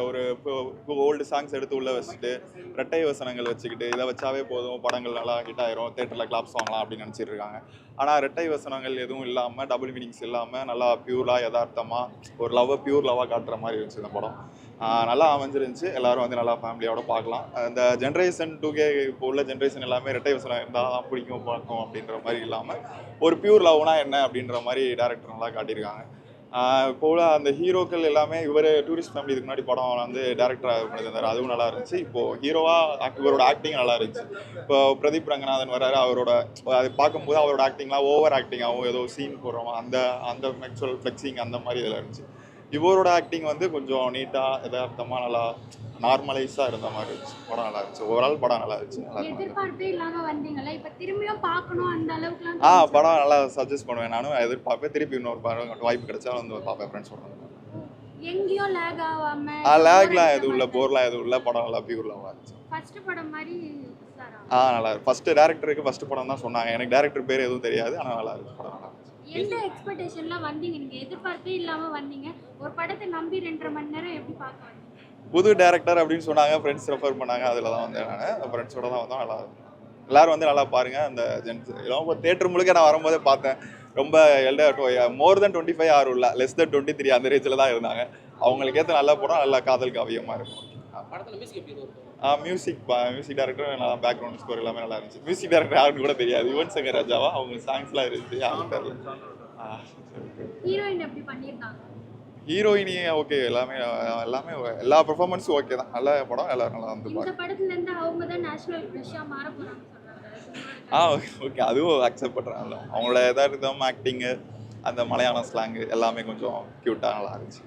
ஒரு old songs எடுத்து உள்ள வச்சுட்டு ரெட்டை வசனங்கள் வச்சுக்கிட்டு இதை வச்சாவே போதும், படங்கள் நல்லா ஹிட் ஆயிரும், தேட்டரில் கிளாப்ஸ் வாங்கலாம் அப்படின்னு நினச்சிட்டு இருக்காங்க. ஆனால் ரெட்டை வசனங்கள் எதுவும் இல்லாமல், டபுள் மீனிங்ஸ் இல்லாமல் நல்லா பியூராக யதார்த்தமாக ஒரு பியூர் லவ்வாக காட்டுற மாதிரி இருந்துச்சு இந்த படம். நல்லா அமைஞ்சிருந்துச்சு. எல்லாரும் வந்து நல்லா ஃபேமிலியோட பார்க்கலாம். இந்த ஜென்ரேஷன் 2K இப்போ உள்ள ஜென்ரேஷன் எல்லாமே ரெட்டை வசனம் இருந்தால் தான் பிடிக்கும் பார்க்கும் அப்படின்ற மாதிரி இல்லாமல் ஒரு பியூர் லவ்னா என்ன அப்படின்ற மாதிரி டேரக்டர் நல்லா காட்டியிருக்காங்க. இப்போ உள்ள அந்த ஹீரோக்கள் எல்லாமே இவர் டூரிஸ்ட் ஃபேமிலி இதுக்கு முன்னாடி படம் வந்து டேரக்டராக பண்ணியிருந்தார், அதுவும் நல்லா இருந்துச்சு. இப்போது ஹீரோவாக இவரோட ஆக்டிங் நல்லா இருந்துச்சு. இப்போ பிரதீப் ரங்கநாதன் வர்றாரு, அவரோட அது பார்க்கும்போது அவரோட ஆக்டிங்லாம் ஓவர் ஆக்டிங்காகவும் ஏதோ சீன் போடுறோம் அந்த அந்த மெக்சுவல் ஃப்ளெக்ஸிங் அந்த மாதிரி இதில் இருந்துச்சு. இவரோட ஆக்டிங் வந்து கொஞ்சம் நீட்டாக யதார்த்தமாக நல்லா நார்மலைஸாக இருந்த மாதிரி இருந்துச்சு. படம் நல்லா இருந்துச்சு. ஓவரால் படம் நல்லா இருந்துச்சு. எதிர்பார்ப்பே இல்லாம வந்தீங்கல்ல, இப்ப திரும்பியும் பார்க்கணும் அந்த அளவுக்குலாம் படம் நல்லா சஜஸ்ட் பண்ணுவேன். நானும் எதிர்பார்ப்பேன். திருப்பி இன்னொரு வாய்ப்பு கிடைச்சா வந்து பார்ப்பேன் ஃப்ரெண்ட்ஸோட. எங்கேயும் லேக் ஆகாம லேக்லாம் எதுவும் இல்லை, போர்லாம் எதுவும் இல்லை. படம் நல்லா பியூர்லாம் இருந்துச்சு. ஃபர்ஸ்ட் படம் மாதிரி நல்லா இருக்கு. ஃபர்ஸ்ட் டேரக்டருக்கு ஃபர்ஸ்ட் படம் தான் சொன்னாங்க. எனக்கு டேரக்டர் பேர் எதுவும் தெரியாது, ஆனால் நல்லா இருக்கு. படம் நல்லா இருந்துச்சு. எந்த எக்ஸ்பெக்டேஷன்ல வந்தீங்க? நீங்க எதிர்பார்ப்பே இல்லாம வந்தீங்க, ஒரு படத்தை நம்பி 2.5 மணி நேரம் எப்படி பார்க்க வந்தீங்க? புது டேரக்டர் அப்படின்னு சொன்னாங்க, ஃப்ரெண்ட்ஸ் ரெஃபர் பண்ணாங்க, அதில் தான் வந்தேன். நான் ஃப்ரெண்ட்ஸோட தான் வந்தோம். நல்லா இருக்கும். எல்லாரும் வந்து நல்லா பாருங்க. அந்த தேட்டர் முழுக்க நான் வரும்போதே பார்த்தேன். ரொம்ப மோர் தென் 25 யாரும் இல்லை, லெஸ் தென் 23 அந்த ரேஞ்சில் தான் இருந்தாங்க. அவங்களுக்கு ஏற்ற நல்லா படம், நல்லா காதல் காவியமாக இருக்கும். மியூசிக் டைரக்டர் நல்லா, பேக்ரவுண்ட் ஸ்கோர் எல்லாமே நல்லா இருந்துச்சு. மியூசிக் டைரக்டர் யாருன்னு கூட தெரியாது, யுவன் சங்கர் ராஜாவா, அவங்க சாங்ஸ்லாம் இருந்துச்சு, யாரும் தெரியல. ஹீரோயின் எப்படி பண்ணியிருக்காங்க? ஹீரோயினி ஓகே, எல்லாமே எல்லா பெர்ஃபார்மன்ஸும் ஓகே தான். நல்ல படம், எல்லாரும் நல்லா வந்து இந்த படத்துல இருந்து அவங்க தான் நேஷனல் க்ரஷ்ஷா மாற போறாங்க சொல்றாங்க. ஓகே, அதுவும் அக்செப்ட் பண்ணுறாங்க. அவங்களோட எதார்த்தம் ஆக்டிங்கு, அந்த மலையாளம் ஸ்லாங்கு எல்லாமே கொஞ்சம் க்யூட்டாக நல்லா இருந்துச்சு.